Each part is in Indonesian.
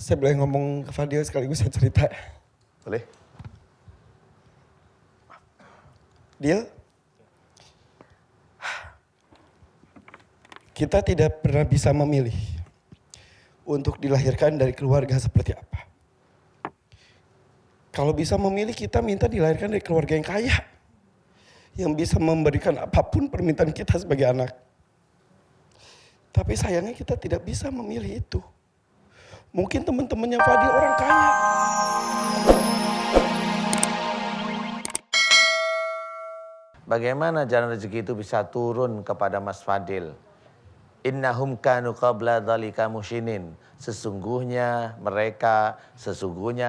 Saya boleh ngomong ke Fadil sekaligus saya cerita. Boleh? Dil, kita tidak pernah bisa memilih untuk dilahirkan dari keluarga seperti apa. Kalau bisa memilih, kita minta dilahirkan dari keluarga yang kaya, yang bisa memberikan apapun permintaan kita sebagai anak. Tapi sayangnya kita tidak bisa memilih itu. Mungkin teman-temannya Fadil orang kaya. Bagaimana jalan rezeki itu bisa turun kepada Mas Fadil? Innahum kanu qabla dzalika musyinin. Sesungguhnya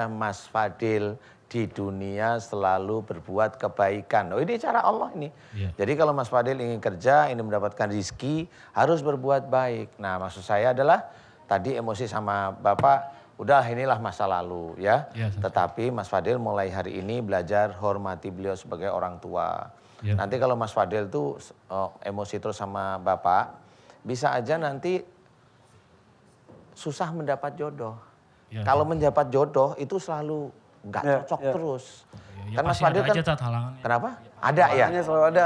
Mas Fadil di dunia selalu berbuat kebaikan. Oh, ini cara Allah ini. Iya. Jadi kalau Mas Fadil ingin kerja, ingin mendapatkan rezeki, harus berbuat baik. Nah, maksud saya adalah tadi emosi sama Bapak, udah inilah masa lalu ya. Iya, Tetapi Mas Fadil mulai hari ini belajar hormati beliau sebagai orang tua. Iya. Nanti kalau Mas Fadil tuh emosi terus sama Bapak, bisa aja nanti susah mendapat jodoh. Iya. Kalau mendapat jodoh itu selalu nggak cocok terus. Ya, Kan Mas pasti Fadil ada kan, aja Tat, halangannya. kenapa? Ada ya? Halangannya selalu ada.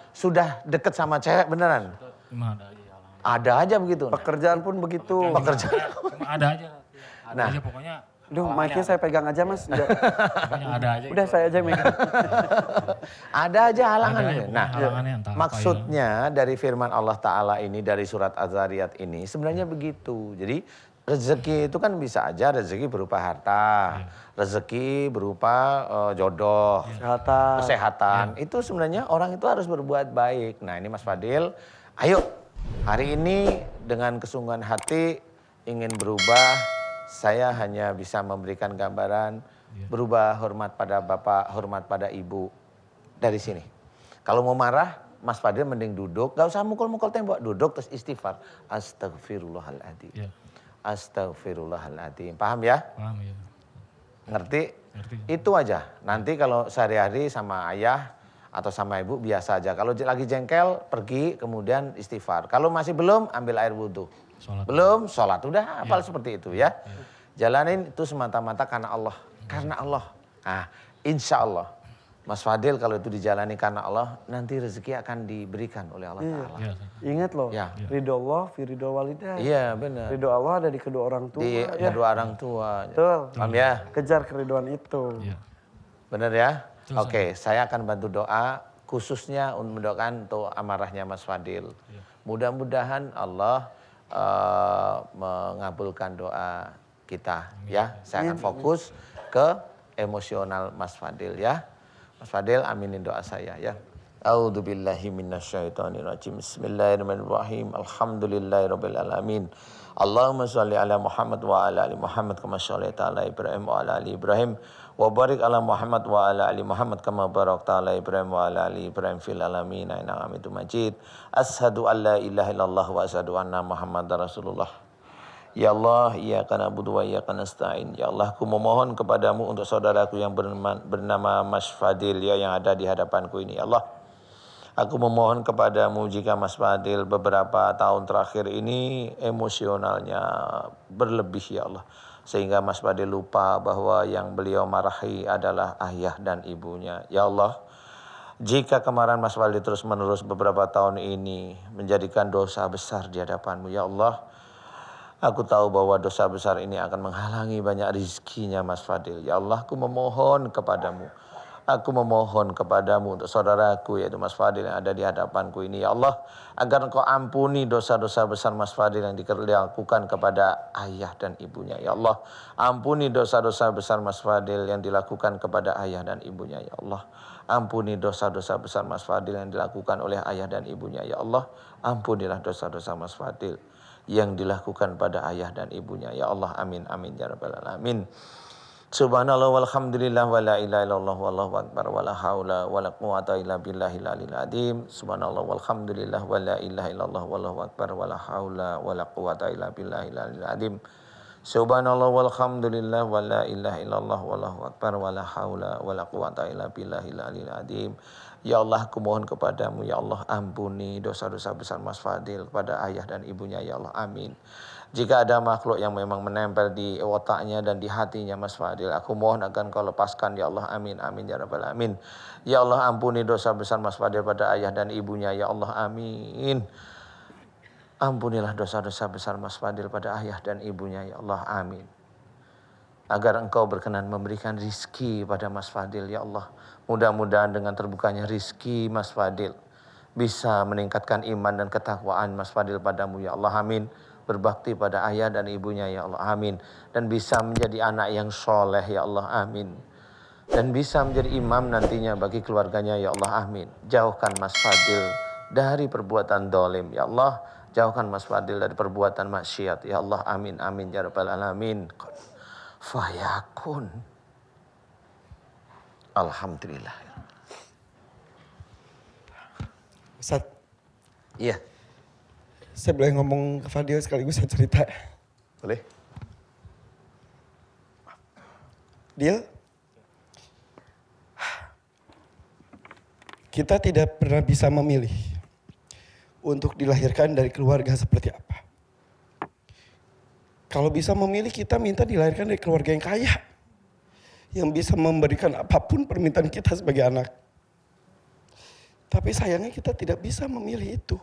Sudah deket sama cewek beneran? Cuma ada aja halangan. Ada aja begitu. Pekerjaan pun begitu. Cuma ada aja. Ada Nah. aja pokoknya. Duh, mic-nya saya pegang aja mas. Pokoknya ada aja. Udah saya aja yang megang. Ada aja halangannya. pokoknya Nah, halangannya entah apa maksudnya dari firman Allah Ta'ala ini, dari surat Az-Zariyat ini sebenarnya begitu. Jadi rezeki itu kan bisa aja rezeki berupa harta, rezeki berupa jodoh, kesehatan. Itu sebenarnya orang itu harus berbuat baik. Nah ini Mas Fadil, ayo hari ini dengan kesungguhan hati ingin berubah. Saya hanya bisa memberikan gambaran berubah, hormat pada Bapak, hormat pada Ibu dari sini. Kalau mau marah, Mas Fadil mending duduk, gak usah mukul-mukul tembok, duduk terus istighfar. Astagfirullahaladzim. Iya. Astagfirullahaladzim. Paham ya? Paham ya. Ngerti? Ngerti. Itu aja. Nanti kalau sehari-hari sama ayah atau sama ibu biasa aja. Kalau lagi jengkel, pergi kemudian istighfar. Kalau masih belum, ambil air wudhu. Sholat. Belum, sholat. Udah hafal seperti itu ya. Jalanin itu semata-mata karena Allah. Karena Allah. Nah, insya Allah. Mas Fadil kalau itu dijalani karena Allah, nanti rezeki akan diberikan oleh Allah Ta'ala. Iya. Ingat loh, Ya. ridho Allah, fi ridho walidah. Iya benar. Ridho Allah ada di kedua orang tua. Di ya. kedua orang tua. Betul. Paham ya? Kejar keriduan itu. Iya. Benar ya? Betul, Oke, saya akan bantu doa khususnya untuk mendoakan untuk amarahnya Mas Fadil. Mudah-mudahan Allah mengabulkan doa kita ya. Saya akan fokus ke emosional Mas Fadil ya. Mas Fadil aminin doa saya ya. A'udzubillahi minasyaitonirrajim. Bismillahirrahmanirrahim. Alhamdulillahirabbil alamin. Allahumma shalli ala Muhammad wa ala ali Muhammad kama shallaita ala Ibrahim wa ala ali Ibrahim wa barik ala Muhammad wa ala ali Muhammad kama barakta ala Ibrahim wa ala ali Ibrahim fil alamin innaka Hamidum Majid. Asyhadu an la ilaha illallah wa asyhadu anna Muhammadar Rasulullah. Ya Allah, iyyaka na'budu wa iyyaka nasta'in. Ya Allah, aku memohon kepadamu untuk saudaraku yang bernama Mas Fadil ya, yang ada di hadapanku ini. Ya Allah, aku memohon kepadamu jika Mas Fadil beberapa tahun terakhir ini emosionalnya berlebih ya Allah. Sehingga Mas Fadil lupa bahwa yang beliau marahi adalah ayah dan ibunya. Ya Allah, jika kemarahan Mas Fadil terus menerus beberapa tahun ini menjadikan dosa besar di hadapanmu. Ya Allah, aku tahu bahwa dosa besar ini akan menghalangi banyak rezekinya Mas Fadil. Ya Allah, aku memohon kepadamu. Aku memohon kepadamu untuk saudaraku yaitu Mas Fadil yang ada di hadapanku ini. Ya Allah, agar Engkau ampuni dosa-dosa besar Mas Fadil yang dilakukan kepada ayah dan ibunya. Ya Allah, ampuni dosa-dosa besar Mas Fadil yang dilakukan kepada ayah dan ibunya. Ya Allah, ampuni dosa-dosa besar Mas Fadil yang dilakukan oleh ayah dan ibunya. Ya Allah, ampunilah dosa-dosa Mas Fadil yang dilakukan pada ayah dan ibunya. Ya Allah, amin amin ya rabbal alamin. Subhanallah walhamdulillah wa la ilaha illallah wallahu akbar wa la haula wa la quwata illa billahil aliyil azim. Subhanallah walhamdulillah wa la ilaha illallah wallahu akbar wa la haula wa la quwata illa billahil aliyil azim. Subhanallah walhamdulillah wa la ilaha illallah wallahu akbar wa la haula wa la quwata illa billahil aliyil azim. Ya Allah, aku mohon kepadamu, ya Allah, ampuni dosa-dosa besar Mas Fadil kepada ayah dan ibunya, ya Allah, amin. Jika ada makhluk yang memang menempel di otaknya dan di hatinya Mas Fadil, aku mohon agar Kau lepaskan, ya Allah, amin, amin, ya Rabbal Alamin. Ya Allah, ampuni dosa besar Mas Fadil pada ayah dan ibunya, ya Allah, amin. Ampunilah dosa-dosa besar Mas Fadil pada ayah dan ibunya, ya Allah, amin. Agar Engkau berkenan memberikan rizki pada Mas Fadil, ya Allah. Mudah-mudahan dengan terbukanya rizki Mas Fadil bisa meningkatkan iman dan ketakwaan Mas Fadil padamu, ya Allah, amin. Berbakti pada ayah dan ibunya, ya Allah, amin. Dan bisa menjadi anak yang soleh, ya Allah, amin. Dan bisa menjadi imam nantinya bagi keluarganya, ya Allah, amin. Jauhkan Mas Fadil dari perbuatan dolim, ya Allah. Jauhkan Mas Fadil dari perbuatan maksiat, ya Allah, amin, amin, ya Rabbal Alamin. Fayakun. Alhamdulillah. Ustaz, Iya, saya boleh ngomong ke Fadil sekaligus saya cerita. boleh. Dia, kita tidak pernah bisa memilih untuk dilahirkan dari keluarga seperti apa. Kalau bisa memilih, kita minta dilahirkan dari keluarga yang kaya, yang bisa memberikan apapun permintaan kita sebagai anak. Tapi sayangnya kita tidak bisa memilih itu.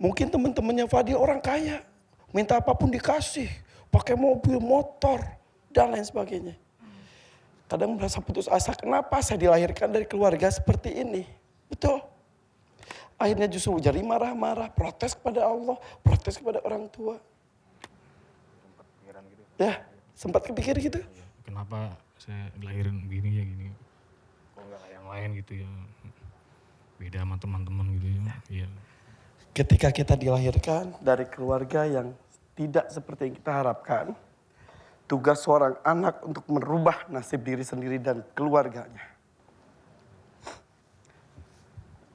Mungkin teman-temannya Fadil orang kaya, minta apapun dikasih, pakai mobil, motor, dan lain sebagainya. Kadang merasa putus asa, kenapa saya dilahirkan dari keluarga seperti ini? Betul. Akhirnya justru jadi marah-marah, protes kepada Allah, protes kepada orang tua. Ya, sempat kepikir gitu. Kenapa saya dilahirin begini ya gini. Kok nggak kayak yang lain gitu ya. Beda sama teman-teman gitu ya. Iya. Ketika kita dilahirkan dari keluarga yang tidak seperti yang kita harapkan, tugas seorang anak untuk merubah nasib diri sendiri dan keluarganya.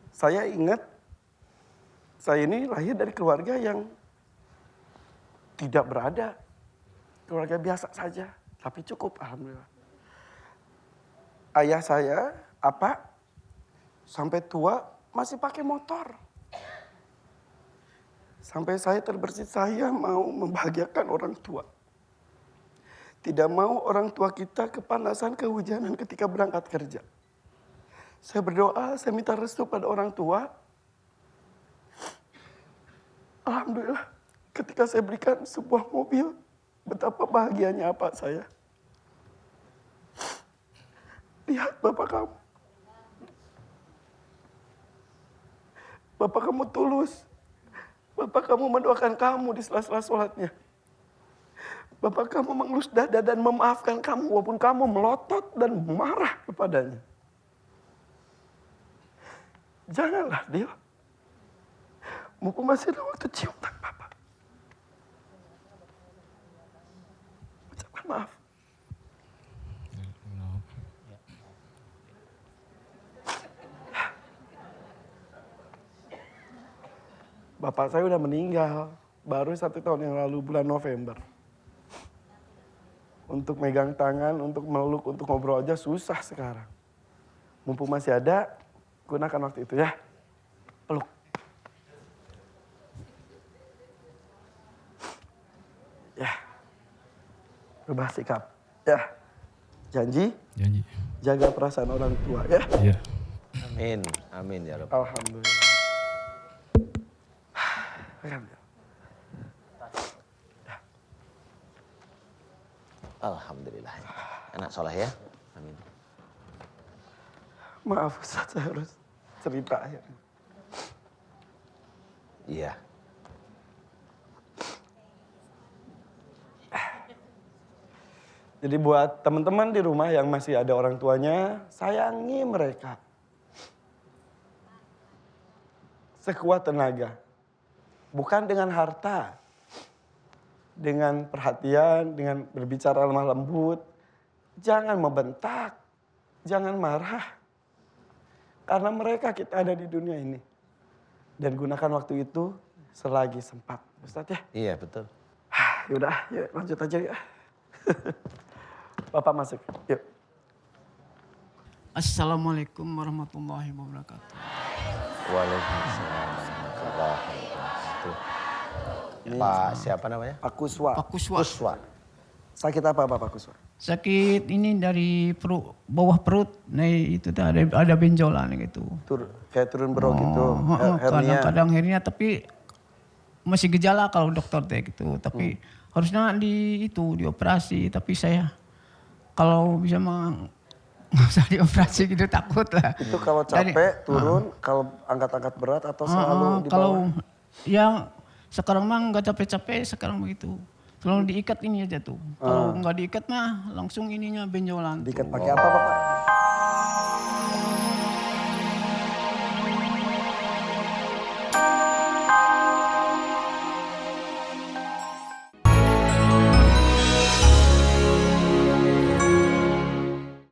Saya ingat, saya ini lahir dari keluarga yang tidak berada. Keluarga biasa saja, tapi cukup, alhamdulillah. Ayah saya, sampai tua masih pakai motor. Sampai saya terbersit, saya mau membahagiakan orang tua. Tidak mau orang tua kita kepanasan, kehujanan ketika berangkat kerja. Saya berdoa, saya minta restu pada orang tua. Alhamdulillah, ketika saya berikan sebuah mobil, betapa bahagianya apa saya. Lihat bapak kamu. Bapak kamu tulus. Bapak kamu mendoakan kamu di sela-sela sholatnya. Bapak kamu mengelus dada dan memaafkan kamu walaupun kamu melotot dan marah kepadanya. Janganlah dia. Mumpung masih ada waktu, cium tangan Bapak. Ucapkan maaf. Bapak saya udah meninggal, baru 1 tahun yang lalu bulan November. Untuk megang tangan, untuk meluk, untuk ngobrol aja susah sekarang. Mumpung masih ada, gunakan waktu itu ya. Peluk. Ya. Rubah sikap. Ya. Janji? Janji. Jaga perasaan orang tua ya. Iya. Amin, amin ya Rabb. Alhamdulillah. Alhamdulillah. Anak soleh ya. Amin. Maaf Ustaz, saya harus cerita ya. Iya. Jadi buat teman-teman di rumah yang masih ada orang tuanya, sayangi mereka. Sekuat tenaga. Bukan dengan harta. Dengan perhatian, dengan berbicara lemah lembut. Jangan membentak. Jangan marah. Karena mereka kita ada di dunia ini. Dan gunakan waktu itu selagi sempat. Ustaz ya? Iya betul. Yaudah, yuk lanjut aja ya. Bapak masuk, yuk. Assalamualaikum warahmatullahi wabarakatuh. Waalaikumsalam warahmatullahi wabarakatuh. Pak siapa namanya? Pak Kuswa. Pak Kuswa. Kuswa. Sakit apa Bapak Kuswa? Sakit ini dari perut, bawah perut, nah itu tuh ada benjolan gitu. Kayak turun berok gitu, hernia. Kadang-kadang hernia tapi masih gejala kalau dokter teh gitu. Tapi harusnya dioperasi. Tapi saya kalau bisa nggak usah dioperasi gitu, takut lah. Itu kalau capek turun, kalau angkat-angkat berat atau selalu di bawah? Kalau yang sekarang mah nggak capek-capek, sekarang begitu. Kalau diikat ini aja tuh. Kalau nggak diikat mah langsung ininya benjolan. Diikat pakai apa Bapak?